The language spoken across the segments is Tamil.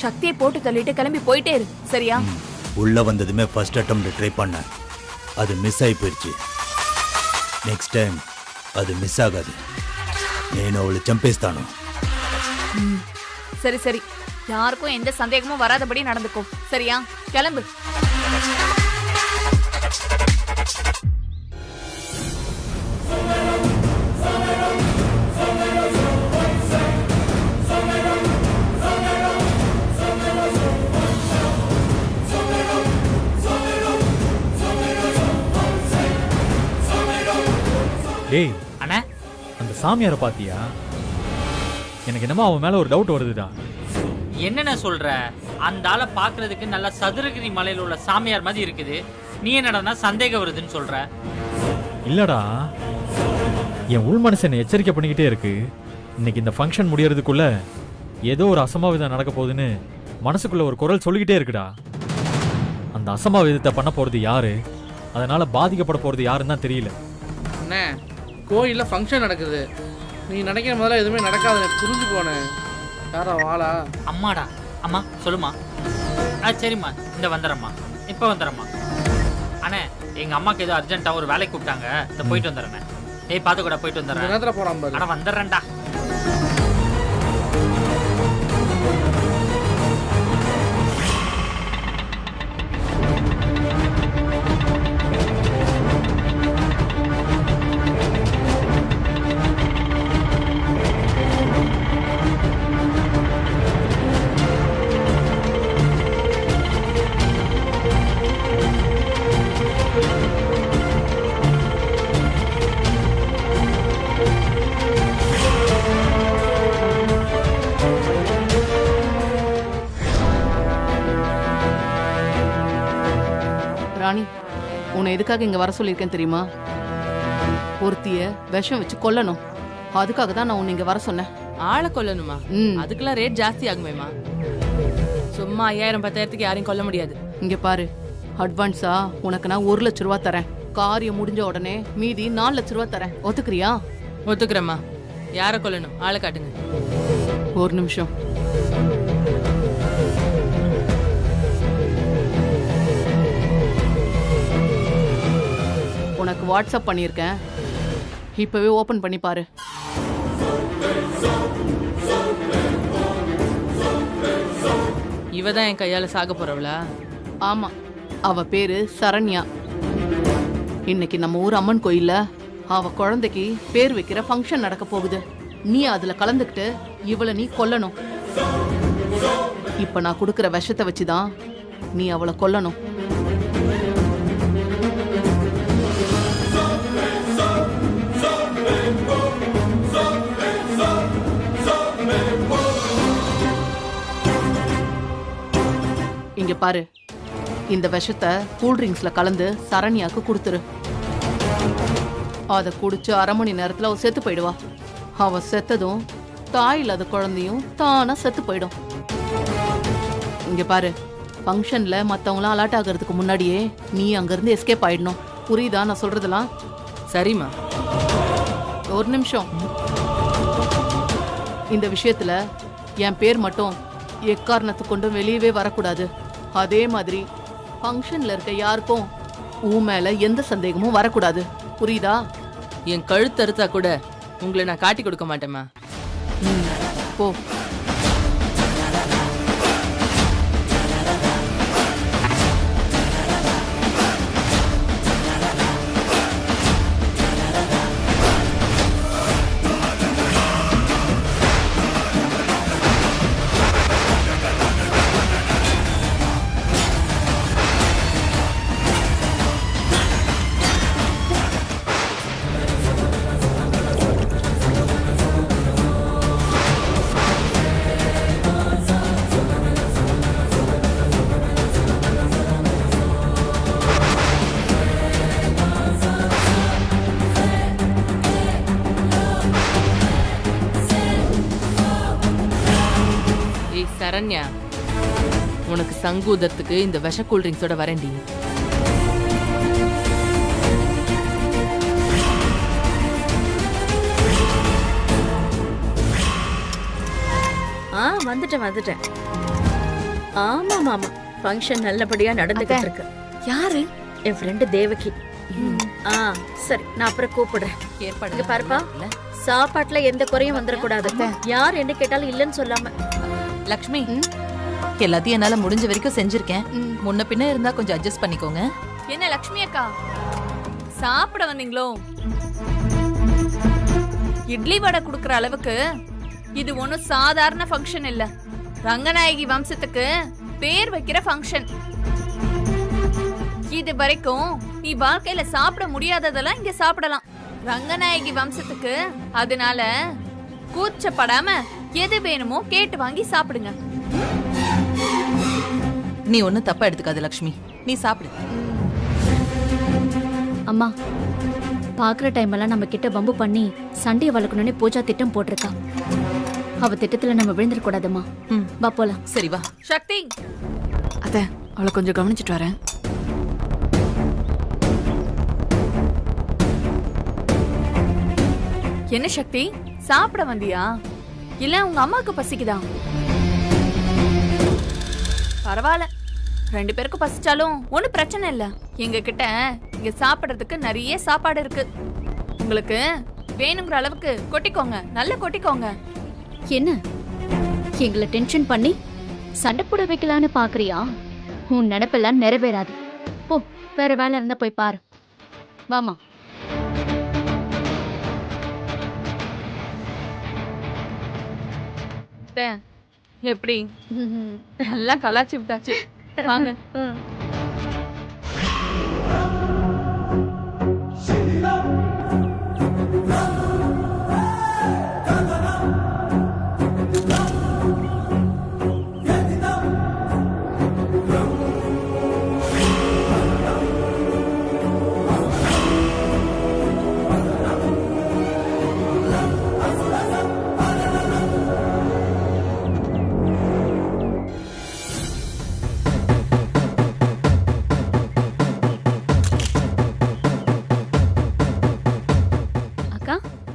சக்தியை போட்டு தள்ளிட்டு கிளம்பி போயிட்டே இரு, சரியா? உள்ள வந்ததுமே ஃபர்ஸ்ட் அட்டெம்ப்ட் ட்ரை பண்ணேன், அது மிஸ் ஆகி போயிடுச்சு. நெக்ஸ்ட் டைம் அது மிஸ் ஆகாது. నేను அவளை చంపేస్తాను. சரி சரி, யாருக்கும் எந்த சந்தேகமும் வராதபடி நடந்துக்கோ, சரியா? கிளம்பு. டேய் அண்ணா, அந்த சாமியாரை பாத்தியா? எனக்கு என்னமோ அவன் மேல ஒரு டவுட் வருதுடா. என்னென்ன சொல்ற? அந்த ஆளை பாக்குறதுக்கு நல்ல சதுரகிரி மலையில உள்ள சாமியார் மாதிரி இருக்குது. நீ என்னடா சந்தேகம் வருதுன்னு சொல்ற? இல்லடா, என் உள் மனசு என்னை எச்சரிக்கை பண்ணிக்கிட்டே இருக்கு. இன்னைக்கு இந்த ஃபங்க்ஷன் முடியறதுக்குள்ள ஏதோ ஒரு அசம்பாவிதம் நடக்க போகுதுன்னு மனசுக்குள்ள ஒரு குரல் சொல்லிக்கிட்டே இருக்குடா. அந்த அசம்பாவிதத்தை பண்ண போறது யாரு, அதனால பாதிக்கப்பட போறது யாருன்னு தான் தெரியல. அண்ணே, கோயிலில் ஃபங்க்ஷன் நடக்குது. நீ நினைக்கிற முதல்ல எதுவுமே நடக்காது, எனக்கு புரிஞ்சு போனேன். யாரா வாளா? அம்மாடா. அம்மா சொல்லுமா. சரிம்மா, இந்த வந்துடுறம்மா, இப்போ வந்துடுறம்மா. அண்ணே, எங்க அம்மாக்கு ஏதோ அர்ஜென்ட்டாக ஒரு வேலைக்கு கூப்பிட்டாங்க, இந்த போயிட்டு வந்துடுறேண்ணே. ஏய் பார்த்து கூட போயிட்டு வந்துடுறேன். நேரத்தில் போகிறான் பாரு. ஆனால் வந்துடுறேன்டா. ராணி, உன்னை எதுக்காக இங்க வர சொல்லியிருக்கேன் தெரியுமா? ஒருத்திய விஷம் வச்சு கொல்லணும். அதுக்காக தான் நான் உன்னை இங்க வர சொன்னேன். ஆளை கொல்லணுமா? அதுக்கெல்லாம் ரேட் ஜாஸ்தி ஆகுமேமா? சும்மா 5000 10,000க்கு யாரையும் கொல்ல முடியாது. இங்க பாரு, அட்வான்ஸா உனக்கு நான் 1 லட்ச ரூபா தரேன். காரியம் முடிஞ்ச உடனே மீதி 4 லட்ச ரூபா தரேன். ஒத்துக்கிறியா? ஒத்துக்கிறேம்மா. யாரை கொல்லணும்? ஆளை காட்டுங்க. ஒரு நிமிஷம். உனக்கு வாட்ஸ்அப் பண்ணியிருக்கேன், இப்பவே ஓபன் பண்ணி பாரு. இவ தான் என் கையால சாக போறவளா? ஆமா, அவ பேரு சரண்யா. இன்னைக்கு நம்ம ஊர் அம்மன் கோயில்ல அவ குழந்தைக்கு பேர் வைக்கிற ஃபங்க்ஷன் நடக்க போகுது. நீ அதுல கலந்துக்கிட்டு இவளை நீ கொல்லணும். இப்ப நான் கொடுக்கிற விஷத்தை வச்சுதான் நீ அவளை கொல்லணும். இங்க பாரு, இந்த விஷத்தை கூல்ட்ரிங்க்ஸ்ல கலந்து சரண்யாக்கு கொடுத்துரு. அதை குடிச்சு 1/2 மணி நேரத்துல அவ செத்து போயிடுவா. அவ செத்ததும் தாய் இல்லாத குழந்தையும் தானா செத்து போயிடும். இங்க பாரு, ஃபங்க்ஷன்ல மத்தவங்களாம் அலர்ட் ஆகிறதுக்கு முன்னாடியே நீ அங்கிருந்து எஸ்கேப் ஆயிடணும். புரியுதா நான் சொல்றதெல்லாம்? சரிம்மா. ஒரு நிமிஷம். இந்த விஷயத்துல என் பேர் மட்டும் எக்காரணத்தை கொண்டு வெளியவே வரக்கூடாது. அதே மாதிரி ஃபங்க்ஷன்ல இருக்க யாருக்கும் உன் மேல எந்த சந்தேகமும் வரக்கூடாது. புரியுதா? என் கழுத்து அறுத்தா கூட உங்களை நான் காட்டி கொடுக்க மாட்டேம்மா. போ. சரண்யா, உனக்கு சங்கூதத்துக்கு இந்த விஷ கூல்ட்ரிங்க்ஸோட வரேன்டி. வந்துட்டேன். ஆமா மாமா, ஃபங்க்ஷன் நல்லபடியா நடந்துகிட்டு இருக்கு. யாரு? என் ஃப்ரெண்டு தேவகி. சரி, நான் அப்புறம் கூப்பிடுறேன். இங்க பாருப்பா, சாப்பாட்டுல எந்த குறையும் வந்துடக்கூடாது. யார் என்ன கேட்டாலும் இல்லைன்னு சொல்லாம. லக்ஷ்மி, எல்லாத்தையும் என்னால முடிஞ்ச வரைக்கும் செஞ்சிருக்கேன். முன்ன பின்ன இருந்தா கொஞ்சம் அட்ஜஸ்ட் பண்ணிக்கோங்க. என்ன லக்ஷ்மி அக்கா, சாப்பிட வந்தீங்களோ? இட்லி வடை குடுக்கற அளவுக்கு இது ஒன்னும் சாதாரண ஃபங்க்ஷன் இல்ல. ரங்கநாயகி வம்சத்துக்கு பேர் வைக்கிற ஃபங்க்ஷன். இது வரைக்கும் நீ வாழ்க்கையில சாப்பிட முடியாததெல்லாம் இங்க சாப்பிடலாம். ரங்கநாயகி வம்சத்துக்கு. அதனால கூச்சப்படாம எது வேணுமோ கேட்டு வாங்கி சாப்பிடுங்க. நீ ஒன்னும் தப்பா எடுத்துக்காத லக்ஷ்மி, நீ சாப்பிடு. அம்மா, பாக்குற டைம் எல்லாம் நம்ம கிட்ட பம்பு பண்ணி சண்டையை வளர்க்கணும்னு பூஜா திட்டம் போட்டிருக்கா. அவ திட்டத்துல நம்ம விழுந்துடக்கூடாதுமா. வா போலாம். சரி வா. சக்தி, அத்தை, அவளை கொஞ்சம் கவனிச்சிட்டு வரேன். என்ன சக்தி, சாப்பிட வந்தியா இல்ல உங்க அம்மாக்கு பசிக்குதா? பரவாயில்ல, 2 பேருக்கும் பசிச்சாலும் ஒன்னும் பிரச்சனை இல்ல. எங்க கிட்ட இங்க சாப்பிடுறதுக்கு நிறைய சாப்பாடு இருக்கு. உங்களுக்கு வேணுங்கிற அளவுக்கு கொட்டிக்கோங்க, நல்லா கொட்டிக்கோங்க. என்ன எங்களை டென்ஷன் பண்ணி சண்டை போட வைக்கலான்னு பாக்குறியா? உன் நினைப்பெல்லாம் நிறைவேறாது. போ, வேற வேலை இருந்தா போய் பாரு. வாமா. எப்படி நல்லா கலாச்சி விட்டாச்சு. வாங்க.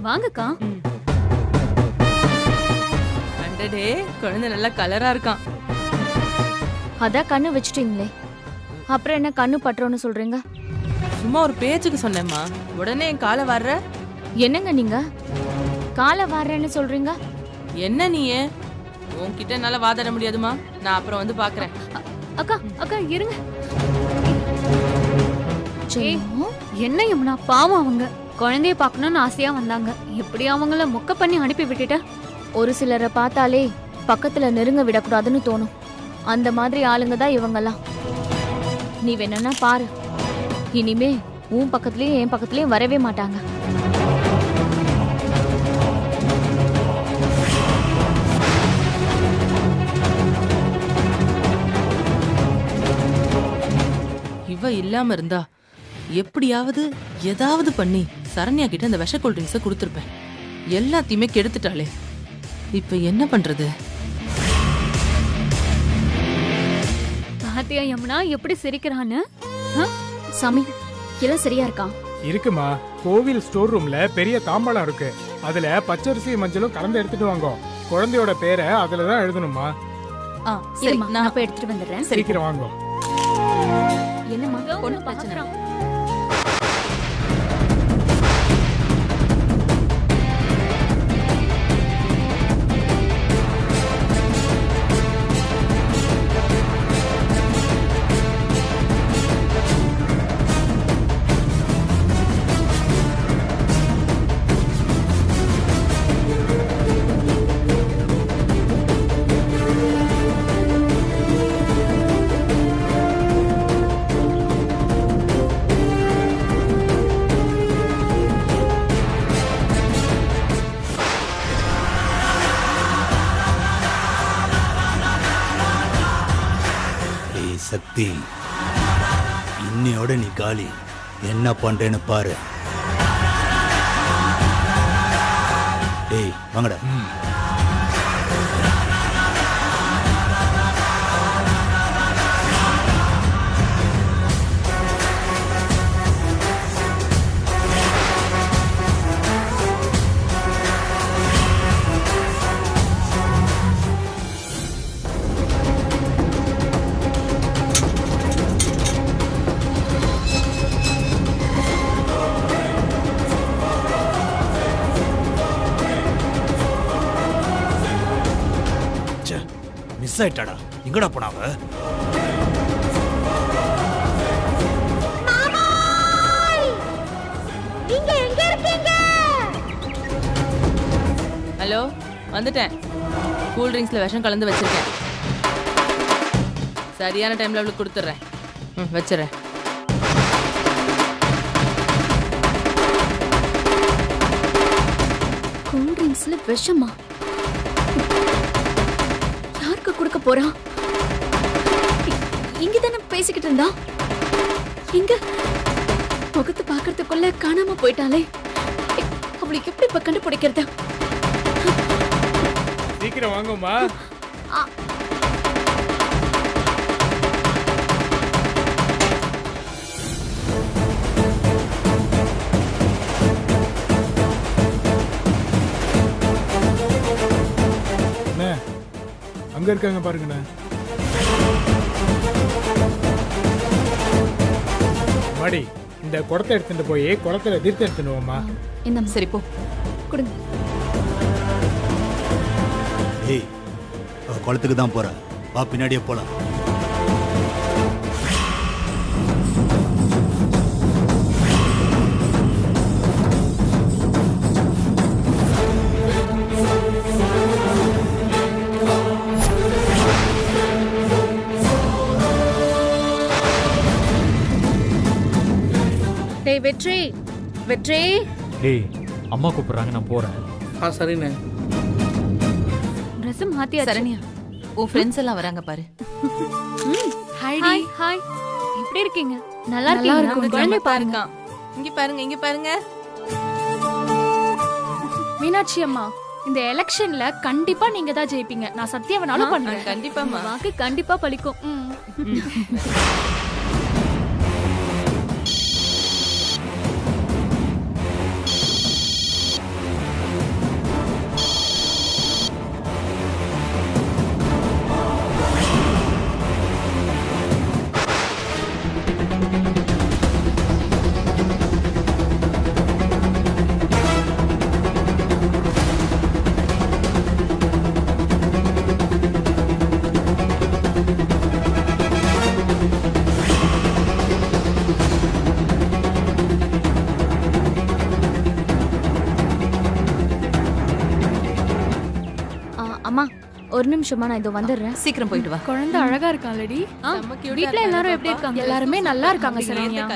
வாங்கக்கா. அண்டடே, குழந்தை நல்லா கலரா இருக்கான். அதான் கண்ணு வச்சுட்டீங்களே, அப்புறம் என்ன கண்ணு பற்றோன்னு சொல்றீங்க? சும்மா ஒரு பேச்சுக்கு சொன்னேம்மா, உடனே என் காலை வர்ற. என்னங்க நீங்க காலை வாடுறேன்னு சொல்றீங்க? என்ன நீயே, உன்கிட்ட என்னால வாதாட முடியாதுமா. நான் அப்புறம் வந்து பாக்குறேன். அக்கா அக்கா இருங்க. என்ன யமுனா, பாவம் அவங்க குழந்தைய பார்க்கணும்னு ஆசையா வந்தாங்க. எப்படி அவங்கள மொக்க பண்ணி அனுப்பி விட்டுட்ட? ஒரு சிலரை பார்த்தாலே பக்கத்துல நெருங்க விடக்கூடாதுன்னு தோணும். அந்த மாதிரி ஆளுங்க தான் இவங்கெல்லாம். நீ வேணும்னா பாரு, இனிமே உன் பக்கத்துலயும் என் பக்கத்துலயும் வரவே மாட்டாங்க. இவ இல்லாம இருந்தா எப்படியாவது ஏதாவது பண்ணி சரண்யா கிட்ட அந்த விஷ கூல்ட்ரிங்ஸை கொடுத்துருப்பேன். எல்லாத்தையுமே கெடுத்துட்டாளே, இப்ப என்ன பண்றது? பாத்தியா யமுனா எப்படி சிரிக்கிறான்னு? சாமி, எல்லாம் சரியா இருக்கா? இருக்குமா, கோவில் ஸ்டோர் ரூம்ல பெரிய தாம்பாளம் இருக்கு. அதுல பச்சரிசி மஞ்சளும் கலந்து எடுத்துட்டு வாங்க. குழந்தையோட பேரை அதுலதான் எழுதணுமா. சரி, நான் போய் எடுத்துட்டு வந்துடுறேன். சீக்கிரம் வாங்க. என்னம்மா ஒன்னும் பிரச்சனை? சக்தி, இன்னையோட நீ காலி. என்ன பண்றேன்னு பாரு. டேய் வாங்கடா. மிஸ் ஆயிட்டாடா. எங்கடா போனாவ? ஹலோ, வந்துட்டேன். கூல் ட்ரிங்க்ஸ்ல விஷம் கலந்து வச்சிருக்கேன். சரியான டைம்ல அவளுக்கு கொடுத்துட்றேன். வச்சிடறேன். கூல் ட்ரிங்க்ஸ்ல விஷமா? யாருக்கு கொடுக்க போறா? இங்க தானே பேசிக்கிட்டு இருந்தா. இங்க முகத்தை பாக்குறதுக்குள்ள காணாம போயிட்டாலே. அவளுக்கு எப்படி இப்ப கண்டுபிடிக்கிறது? சீக்கிரம் வாங்கம்மா. அங்க இருக்காங்க பாருங்கண்ணா. மாடி, இந்த குடத்தை எடுத்துட்டு போய் குளத்துல தீர்த்து எடுத்துடுவோம்மா. இந்த சரி போ கொடுங்க. ஏய், குளத்துக்கு தான் போற. வா, பின்னாடியே போலாம். வெற்றி வெற்றி. டேய், அம்மா கூப்பிடுறாங்க, நான் போறேன். சரிண்ணே. ட்ரெஸ் மாத்தியா? சரண்யா, உன் ஃப்ரெண்ட்ஸ் எல்லாம் வராங்க பாரு. Hi hi. எப்படி இருக்கீங்க? நல்லா இருக்கீங்க? குழந்தை பாருங்க. இங்க பாருங்க, இங்க பாருங்க. மீனாட்சி அம்மா, இந்த எலெக்ஷன்ல கண்டிப்பா நீங்க தான் ஜெயிப்பீங்க. நான் சத்தியவனாலும் பண்றேன். கண்டிப்பாமா. வாக்கு கண்டிப்பா பலிக்கும். அம்மா ஒரு நிமிஷமா, நான் இதோ வந்துடுறேன். சீக்கிரம் போயிட்டு வா. குழந்தை அழகா இருக்காளடி. வீட்ல எல்லாரும் எப்படி இருக்காங்க? எல்லாருமே நல்லா இருக்காங்க சரண்யா.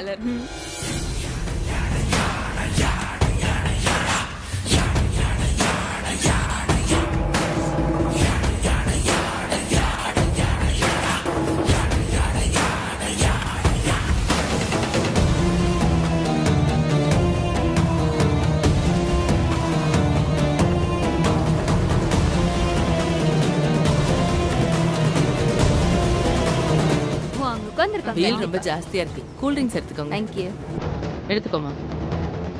வெயில் ரொம்ப ஜாஸ்தியா இருக்கு. கூல் ட்ரிங்க்ஸ் எடுத்துக்கோங்க. Thank you. எடுத்துக்கோமா.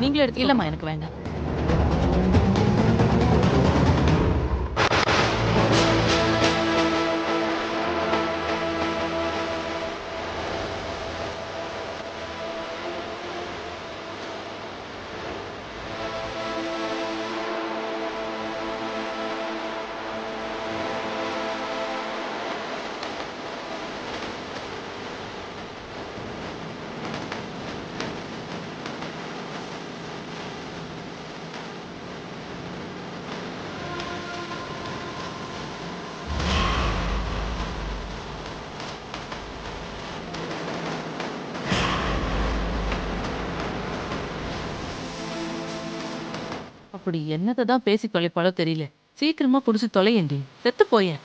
நீங்களும் எடுத்து. இல்லம்மா, எனக்கு வேண்டாம். அப்படி என்னத்தை தான் பேசி தொலைப்பாலோ தெரியல. சீக்கிரமா புடிச்சு தொலையண்டி. செத்து போயேன்.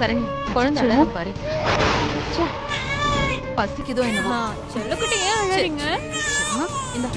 சரணி, குழந்தை பாரு. பசிக்குதோ என்னவோ. செல்லக்குட்டி ஏன் அழறீங்க? இந்த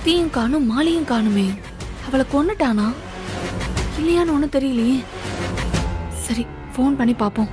சக்தியும் காணும் மாலையும் காணுமே. அவளை கொன்னுட்டானா இல்லையான்னு ஒன்றும் தெரியலையே. சரி, ஃபோன் பண்ணி பார்ப்போம்.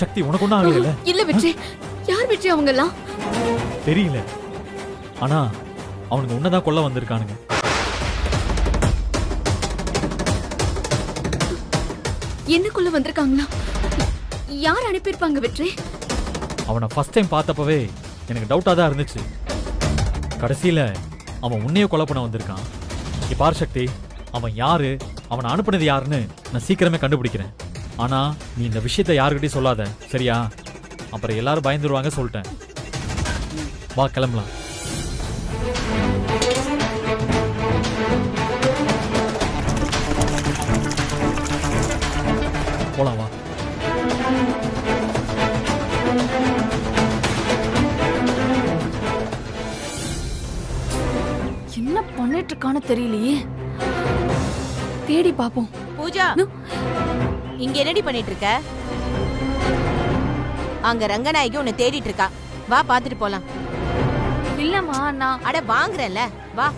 சக்தி உனக்கு ஒன்றும் ஆகல. இல்ல வெற்றி. யார் வெற்றி அவங்க எல்லாம்? தெரியல, ஆனா அவனுக்கு உன்னதான் கொல்ல வந்திருக்கானுங்க. என்னக்குள்ள வந்திருக்காங்களா? யார் அனுப்பியிருப்பாங்க வெற்றி? அவனை ஃபர்ஸ்ட் டைம் பார்த்தப்பவே எனக்கு டவுட்டா தான் இருந்துச்சு. கடைசியில அவன் உன்னையே கொலை பண்ண வந்திருக்கான். பார் சக்தி, அவன் யாரு, அவனை அனுப்புனது யாருன்னு நான் சீக்கிரமே கண்டுபிடிக்கிறேன். ஆனா நீ இந்த விஷயத்தை யாருக்கிட்டையும் சொல்லாத, சரியா? அப்புறம் எல்லாரும் பயந்துருவாங்க, சொல்லிட்டேன். வா கிளம்பலாம். போலாம் வா. என்ன பண்ணிட்டு இருக்கான்னு தெரியலையே. தேடி பாப்போம். பூஜா, இங்க என்னடி பண்ணிட்டு இருக்க? அங்க ரங்கநாயகி உன்னை தேடிட்டு இருக்கா. வா பாத்துட்டு போலாம். இல்லம்மா, நான் அட வாங்குறேன்ல, வா.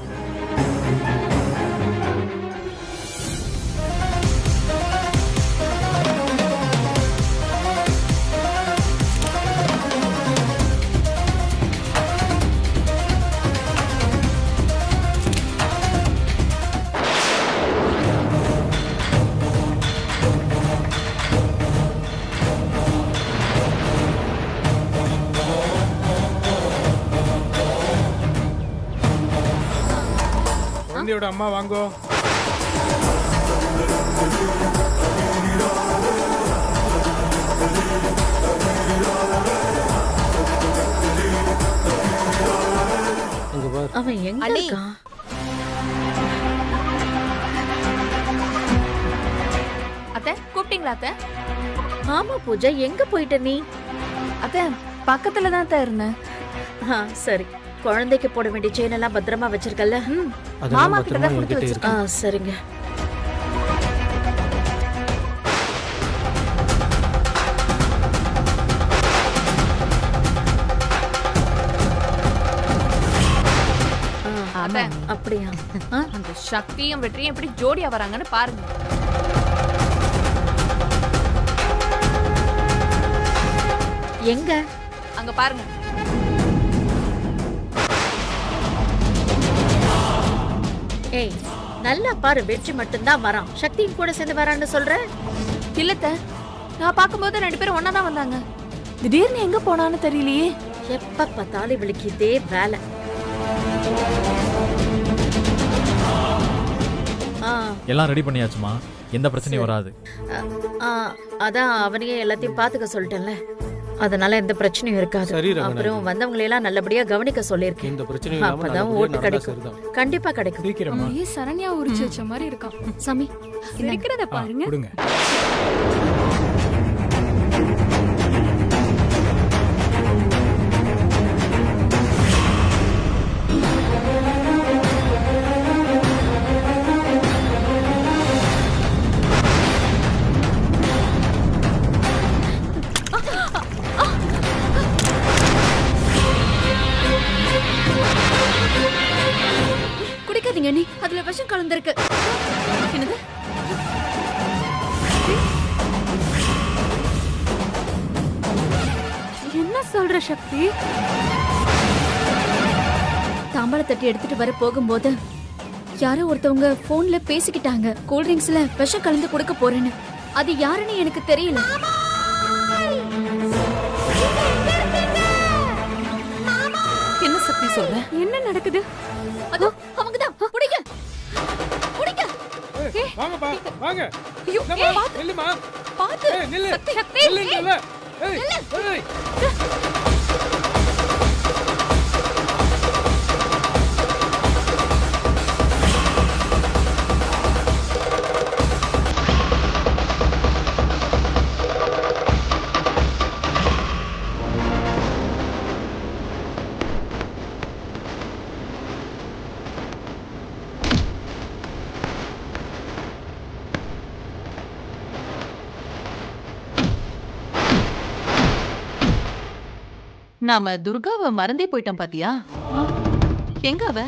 குழந்தையோட அம்மா வாங்கோ. அவன் எங்க இருக்கான்? அத்தை கூப்பிட்டீங்களா? அத்தை. ஆமா பூஜா, எங்க போயிட்ட நீ? அத்தை பக்கத்துல தான் அத்தை இருந்தேன். சரி, குழந்தைக்கு போட வேண்டிய செயின் எல்லாம் பத்திரமா வச்சிருக்கல? மாமா கிட்ட தான் கொடுத்து வச்சிருக்கேன். சரிங்க. அப்படியா? அந்த சக்தியும் வெற்றியும் எப்படி ஜோடியா வராங்கன்னு பாருங்க. எங்க? அங்க பாருங்க. ஏய், நல்லா பாரு, வெற்றி மட்டும்தான் வரான். சக்தியும் கூட சேர்ந்து வரான்னு சொல்ற? இல்லத்த, நான் பார்க்கும்போது 2 பேரும் ஒன்னா தான் வந்தாங்க. திடீர்னு எங்க போனான்னு தெரியலையே. எப்ப பார்த்தாலும் இவளுக்கு இதே வேலை. எல்லாம் ரெடி பண்ணியாச்சுமா, எந்த பிரச்சனையும் வராது. அதான் அவனையே எல்லாத்தையும் பாத்துக்க சொல்லிட்டேன்ல, அதனால எந்த பிரச்சனையும் இருக்காது. அப்புறம் வந்தவங்களை எல்லாம் நல்லபடியா கவனிக்க சொல்லியிருக்கேன். அப்பதான் ஓட்டு கிடைக்கும். கண்டிப்பா கிடைக்கும். சரண்யா உரிச்சு வச்ச மாதிரி இருக்கான். சாமி இருக்கிறத பாருங்க. குடிக்காதீங்க நீ, அதுல விஷம் கலந்திருக்கு. என்னது? என்ன சொல்ற சக்தி? தாம்பாள தட்டி எடுத்துட்டு வர போகும்போது யாரோ ஒருத்தவங்க போன்ல பேசிக்கிட்டாங்க. கூல்ட்ரிங்க்ஸ்ல விஷம் கலந்து கொடுக்க போறேன்னு. அது யாருன்னு எனக்கு தெரியல. சொல்றேன். என்ன நடக்குது? அதோ அவங்கதான். புடிங்க. புடிங்க. ஏய், வாங்கப்பா வாங்க. ஐயோ, என்னம்மா, ஏய், பாத்து. நில்லுமா. பாத்து. ஏய், நில்லு. சக்தி. நில்லுங்கல்ல. ஏய், ஏய். நாம துர்காவை மறந்தே போயிட்டோம் பாத்தியா? எங்க அவ?